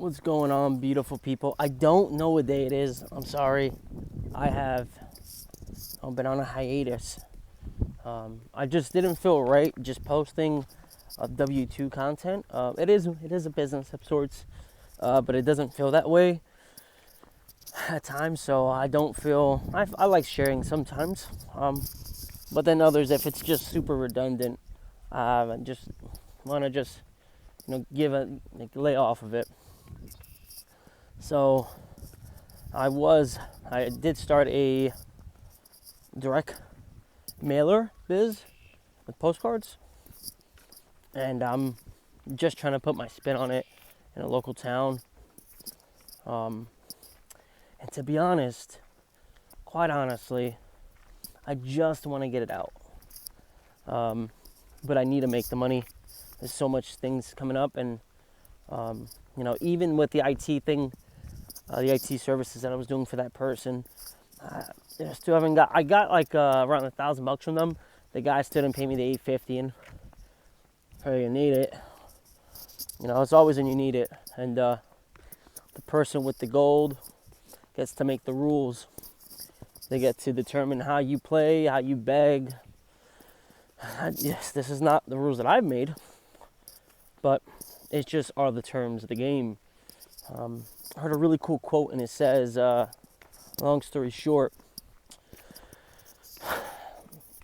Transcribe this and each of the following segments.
What's going on, beautiful people? I don't know what day it is. I'm sorry. I've been on a hiatus. I just didn't feel right just posting W2 content. It is a business of sorts, but it doesn't feel that way at times. So I don't feel I like sharing sometimes, but then others, if it's just super redundant, I just want to give lay off of it. So I did start a direct mailer biz with postcards, and I'm just trying to put my spin on it in a local town. And to be honest, quite honestly, I just want to get it out. But I need to make the money. There's so much things coming up, and even with the IT thing, the IT services that I was doing for that person, I still haven't got. I got like around $1,000 from them. The guy still didn't pay me the $850, and you need it. It's always when you need it, and the person with the gold gets to make the rules. They get to determine how you play, how you beg. Yes, this is not the rules that I've made, but it just are the terms of the game. I heard a really cool quote, and it says, long story short,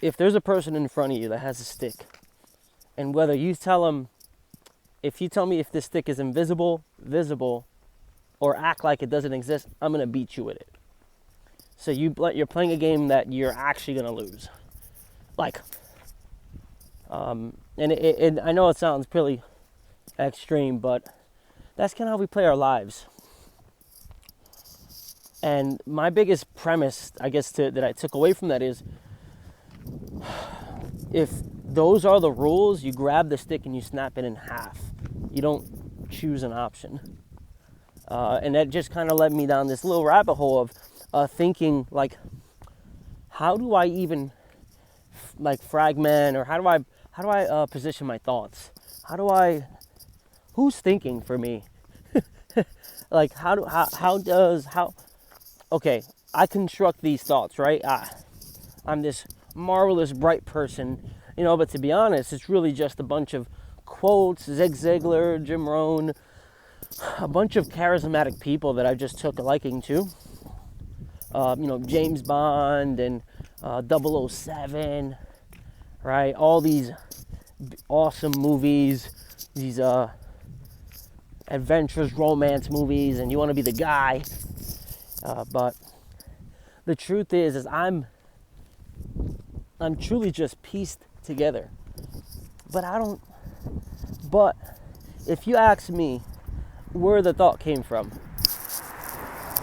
if there's a person in front of you that has a stick, and whether you tell them, if you tell me if this stick is invisible, visible, or act like it doesn't exist, I'm going to beat you with it. So you're playing a game that you're actually going to lose. And I know it sounds pretty extreme, but that's kind of how we play our lives. And my biggest premise, I guess, that I took away from that is, if those are the rules, you grab the stick and you snap it in half. You don't choose an option. And that just kind of led me down this little rabbit hole of thinking, like, how do I even fragment, or how do I position my thoughts? Who's thinking for me? Okay, I construct these thoughts, right? I'm this marvelous, bright person, but to be honest, it's really just a bunch of quotes, Zig Ziglar, Jim Rohn, a bunch of charismatic people that I just took a liking to. James Bond and 007, right? All these awesome movies, these adventurous romance movies, and you want to be the guy. But the truth is I'm truly just pieced together. But if you ask me where the thought came from,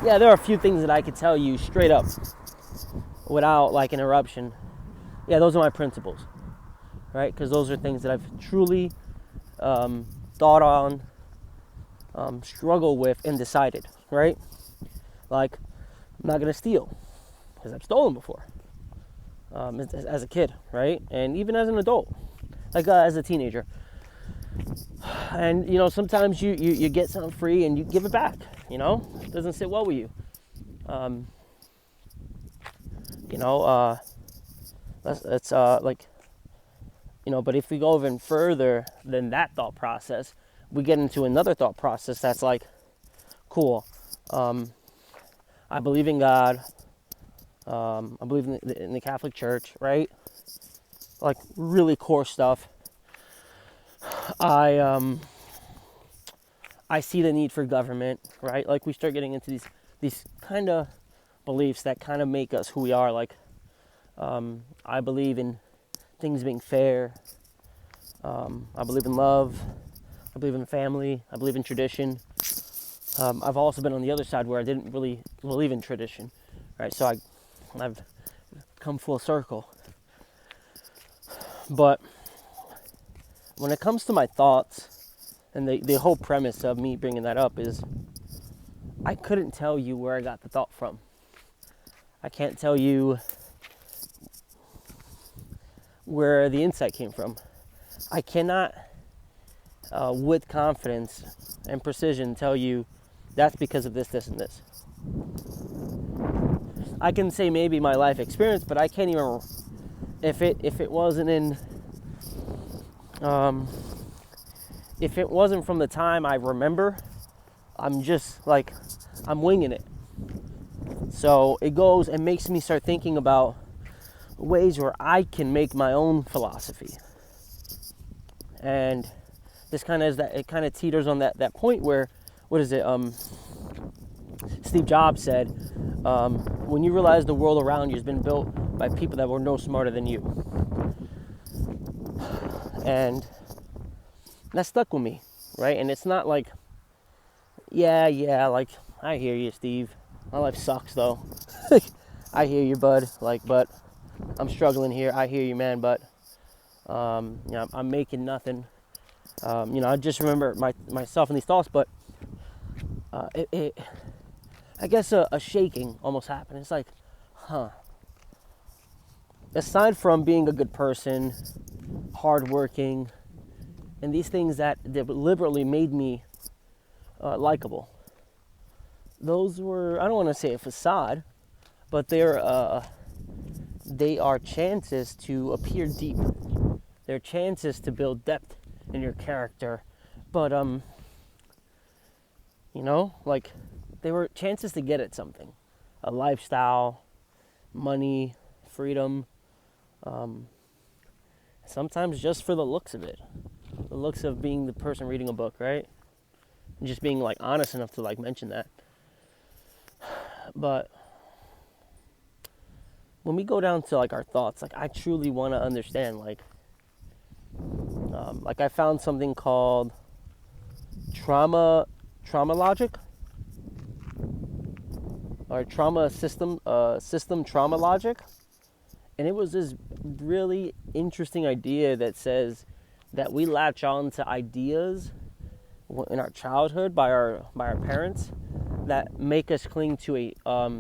yeah, there are a few things that I could tell you straight up without interruption. Yeah, those are my principles, right? Because those are things that I've truly thought on, struggled with, and decided, right? Like, I'm not going to steal, because I've stolen before, as a kid, right? And even as an adult, as a teenager. And, sometimes you get something free and you give it back, it doesn't sit well with you. But if we go even further than that thought process, we get into another thought process that's like, cool, I believe in God. I believe in the Catholic Church, right? Like, really core stuff. I see the need for government, right? Like, we start getting into these kind of beliefs that kind of make us who we are. Like, I believe in things being fair. I believe in love. I believe in family. I believe in tradition. I've also been on the other side where I didn't really believe in tradition, right? So I've come full circle. But when it comes to my thoughts, and the whole premise of me bringing that up is, I couldn't tell you where I got the thought from. I can't tell you where the insight came from. I cannot with confidence and precision tell you that's because of this, this, and this. I can say maybe my life experience, but I can't even, if it wasn't in, if it wasn't from the time I remember, I'm just like, I'm winging it. So it goes and makes me start thinking about ways where I can make my own philosophy. And this kind of is that, it kind of teeters on that point where, what is it? Steve Jobs said, when you realize the world around you has been built by people that were no smarter than you. And that stuck with me, right? And it's not like, yeah, like, I hear you, Steve. My life sucks, though. I hear you, bud. Like, but I'm struggling here. I hear you, man. But, I'm making nothing. I just remember myself and these thoughts, but I guess a shaking almost happened. It's like, aside from being a good person, hardworking, and these things that deliberately made me likable, those were, I don't want to say a facade, but they are chances to appear deep. They're chances to build depth in your character. But, like, they were chances to get at something. A lifestyle, money, freedom. Sometimes just for the looks of it. The looks of being the person reading a book, right? And just being, like, honest enough to, like, mention that. But when we go down to, like, our thoughts, like, I truly want to understand, like I found something called trauma logic, or trauma system trauma logic. And it was this really interesting idea that says that we latch on to ideas in our childhood by our parents that make us cling to a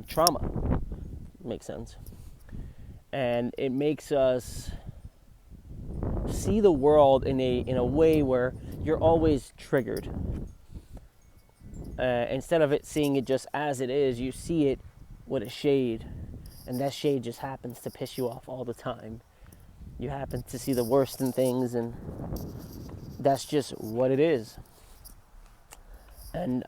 trauma. Makes sense. And it makes us see the world in a way where you're always triggered. Instead of seeing it just as it is, you see it with a shade, and that shade just happens to piss you off all the time. You happen to see the worst in things, and that's just what it is. And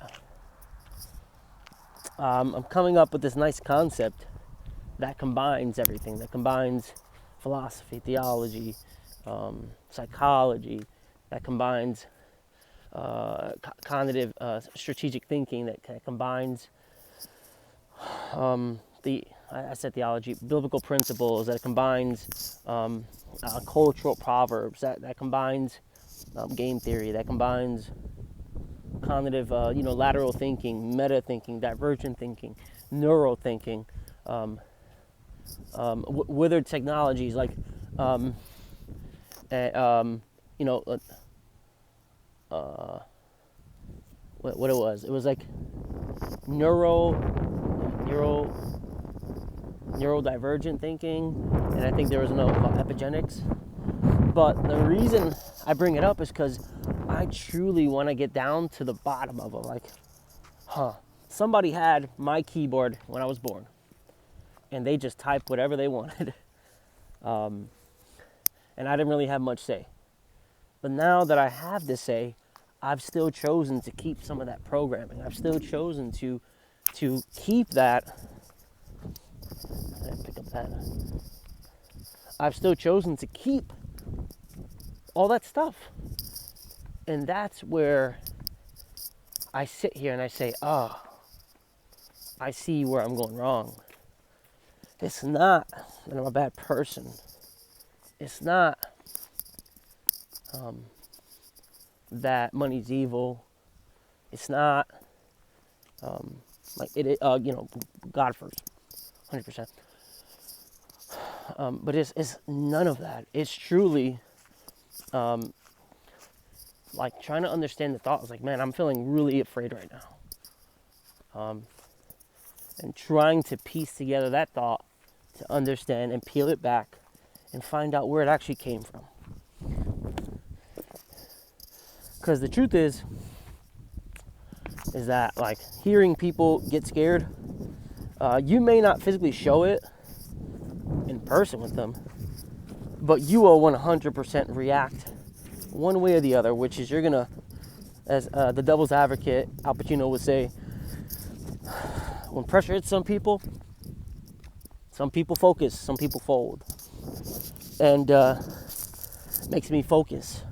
I'm coming up with this nice concept that combines everything, that combines philosophy, theology, psychology, that combines cognitive strategic thinking, that combines I said theology, biblical principles, that combines cultural proverbs, that combines game theory, that combines cognitive, lateral thinking, meta thinking, divergent thinking, neural thinking, withered technologies like what it was. It was like neurodivergent thinking, and I think there was another called epigenetics. But the reason I bring it up is because I truly want to get down to the bottom of it. Like, somebody had my keyboard when I was born, and they just typed whatever they wanted. And I didn't really have much say. But now that I have to say, I've still chosen to keep some of that programming. I've still chosen to keep that. I didn't pick up that. I've still chosen to keep all that stuff. And that's where I sit here and I say, I see where I'm going wrong. It's not that I'm a bad person. It's not that money's evil. It's not God first, 100%. But it's none of that. It's truly like trying to understand the thoughts. Like, man, I'm feeling really afraid right now. And trying to piece together that thought to understand and peel it back and find out where it actually came from. Because the truth is that, like, hearing people get scared, you may not physically show it in person with them, but you will 100% react one way or the other, which is you're gonna, as the devil's advocate Al Pacino would say, when pressure hits some people focus, some people fold. And makes me focus,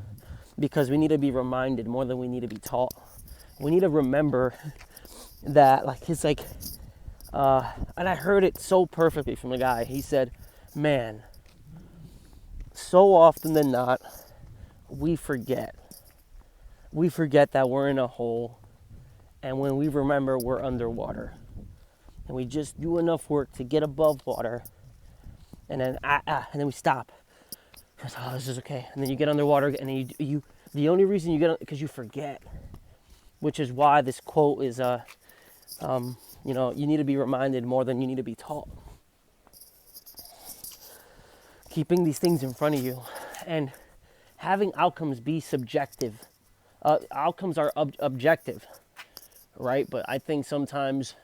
because we need to be reminded more than we need to be taught. We need to remember that, like, it's like, and I heard it so perfectly from a guy. He said, man, so often than not, we forget that we're in a hole, and when we remember, we're underwater, and we just do enough work to get above water, and then we stop. Because, oh, this is okay. And then you get underwater, and then you the only reason you get, because you forget, which is why this quote is, you know, you need to be reminded more than you need to be taught. Keeping these things in front of you and having outcomes be subjective. Outcomes are objective, right? But I think sometimes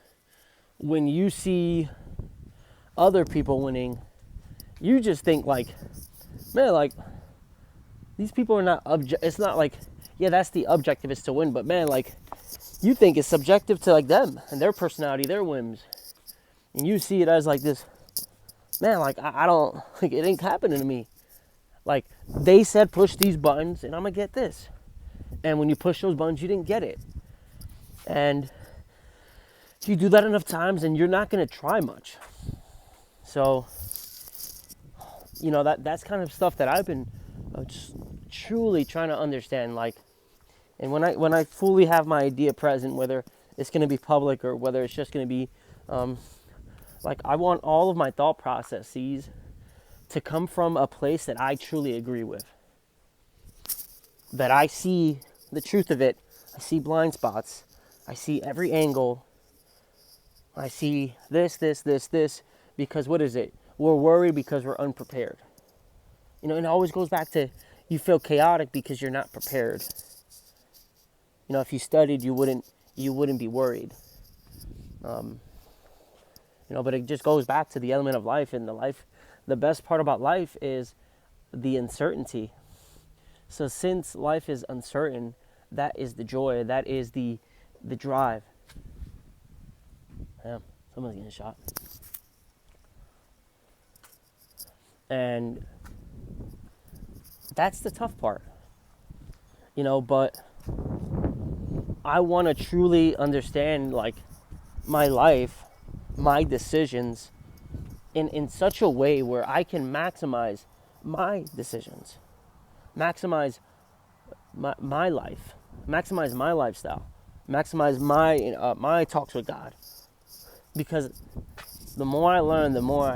when you see other people winning, you just think like, man, like, these people are not it's not like, yeah, that's the objective, is to win, but man, like, you think it's subjective to, like, them and their personality, their whims, and you see it as like this, man, like, I don't, like, it ain't happening to me. Like, they said push these buttons and I'm gonna get this, and when you push those buttons, you didn't get it. And if you do that enough times, then you're not gonna try much. So, you know, that's kind of stuff that I've been just truly trying to understand. Like, and when I fully have my idea present, whether it's going to be public or whether it's just going to be, like, I want all of my thought processes to come from a place that I truly agree with. That I see the truth of it. I see blind spots. I see every angle. I see this, because what is it? We're worried because we're unprepared. You know, and it always goes back to, you feel chaotic because you're not prepared. You know, if you studied, you wouldn't be worried. You know, but it just goes back to the element of life. And the best part about life is the uncertainty. So since life is uncertain, that is the joy. That is the drive. Damn, someone's getting shot. And that's the tough part, you know, but I want to truly understand, like, my life, my decisions in such a way where I can maximize my decisions, maximize my life, maximize my lifestyle, maximize my talks with God. Because the more I learn, the more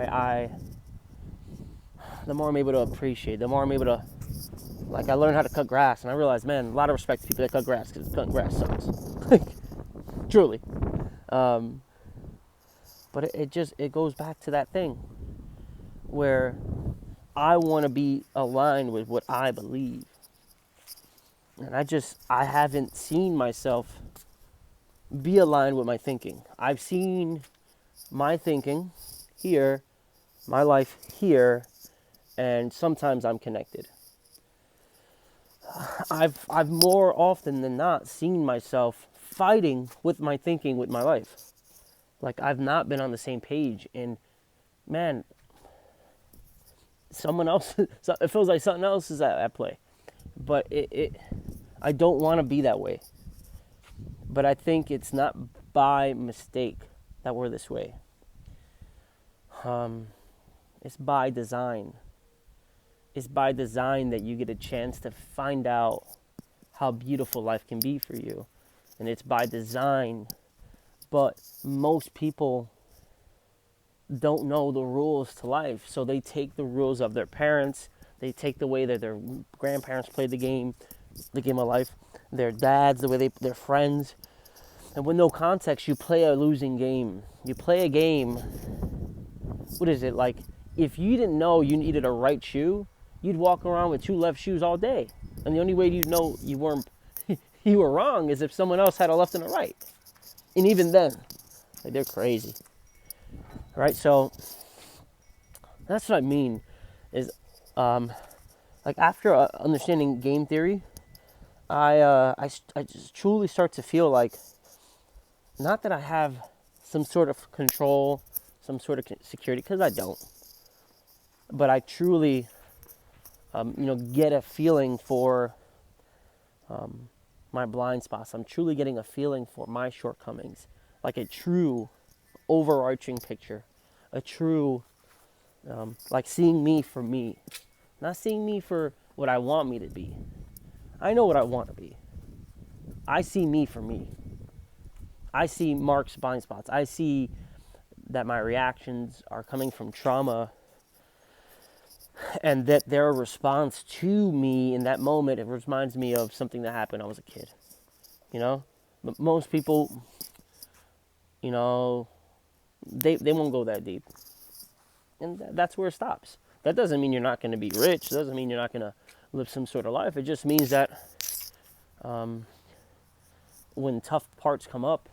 the more I'm able to appreciate, the more I'm able to, like, I learned how to cut grass, and I realized, man, a lot of respect to people that cut grass, because cutting grass sucks. Truly. But it goes back to that thing where I want to be aligned with what I believe. And I haven't seen myself be aligned with my thinking. I've seen my thinking here, my life here, and sometimes I'm connected. I've more often than not seen myself fighting with my thinking, with my life. Like, I've not been on the same page, and man, someone else, it feels like something else is at play. But I don't want to be that way. But I think it's not by mistake that we're this way. It's by design. It's by design that you get a chance to find out how beautiful life can be for you. And it's by design. But most people don't know the rules to life. So they take the rules of their parents. They take the way that their grandparents played the game of life. Their dads, the way their friends. And with no context, you play a losing game. You play a game. What is it? Like, if you didn't know you needed a right shoe, you'd walk around with two left shoes all day. And the only way you'd know you weren't, you were wrong is if someone else had a left and a right. And even then, like, they're crazy. Right? So that's what I mean is, like, after understanding game theory, I just truly start to feel like, not that I have some sort of control, some sort of security, because I don't, but I truly, get a feeling for my blind spots. I'm truly getting a feeling for my shortcomings, like a true overarching picture, a true, like seeing me for me, not seeing me for what I want me to be. I know what I want to be. I see me for me. I see Mark's blind spots. I see that my reactions are coming from trauma, and that their response to me in that moment, it reminds me of something that happened when I was a kid. But most people, they won't go that deep. And that's where it stops. That doesn't mean you're not going to be rich. It doesn't mean you're not going to live some sort of life. It just means that when tough parts come up,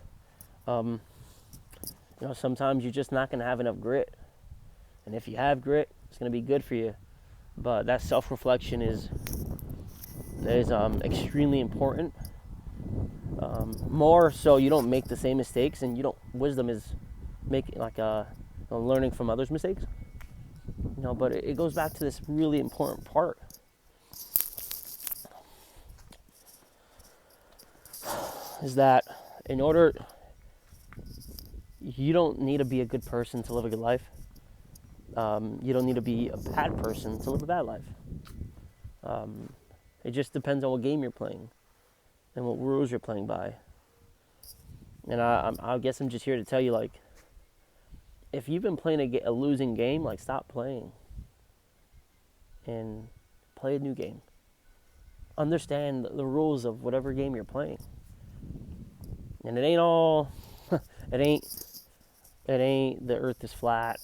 sometimes you're just not going to have enough grit. And if you have grit, it's going to be good for you. But that self-reflection is extremely important. More so you don't make the same mistakes, and wisdom is making, like, learning from others' mistakes. But it goes back to this really important part. Is that you don't need to be a good person to live a good life. You don't need to be a bad person to live a bad life. It just depends on what game you're playing and what rules you're playing by. And I guess I'm just here to tell you, like, if you've been playing a losing game, like, stop playing and play a new game. Understand the rules of whatever game you're playing. And it ain't all, it ain't the earth is flat.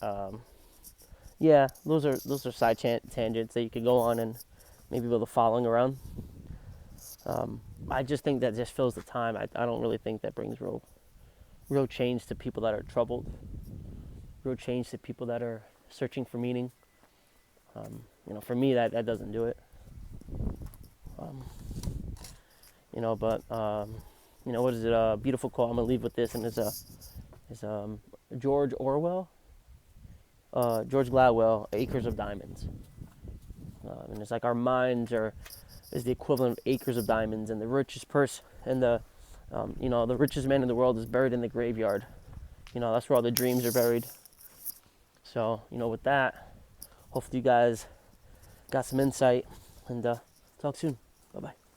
Yeah, those are side tangents that you could go on and maybe be able to following around. I just think that just fills the time. I don't really think that brings real change to people that are troubled, real change to people that are searching for meaning. For me, that doesn't do it. But what is it? A beautiful quote. I'm gonna leave with this, and it's George Orwell, George Gladwell, Acres of Diamonds. And it's like our minds is the equivalent of acres of diamonds, and the richest person and the richest man in the world is buried in the graveyard. That's where all the dreams are buried. So, with that, hopefully you guys got some insight, and talk soon. Bye-bye.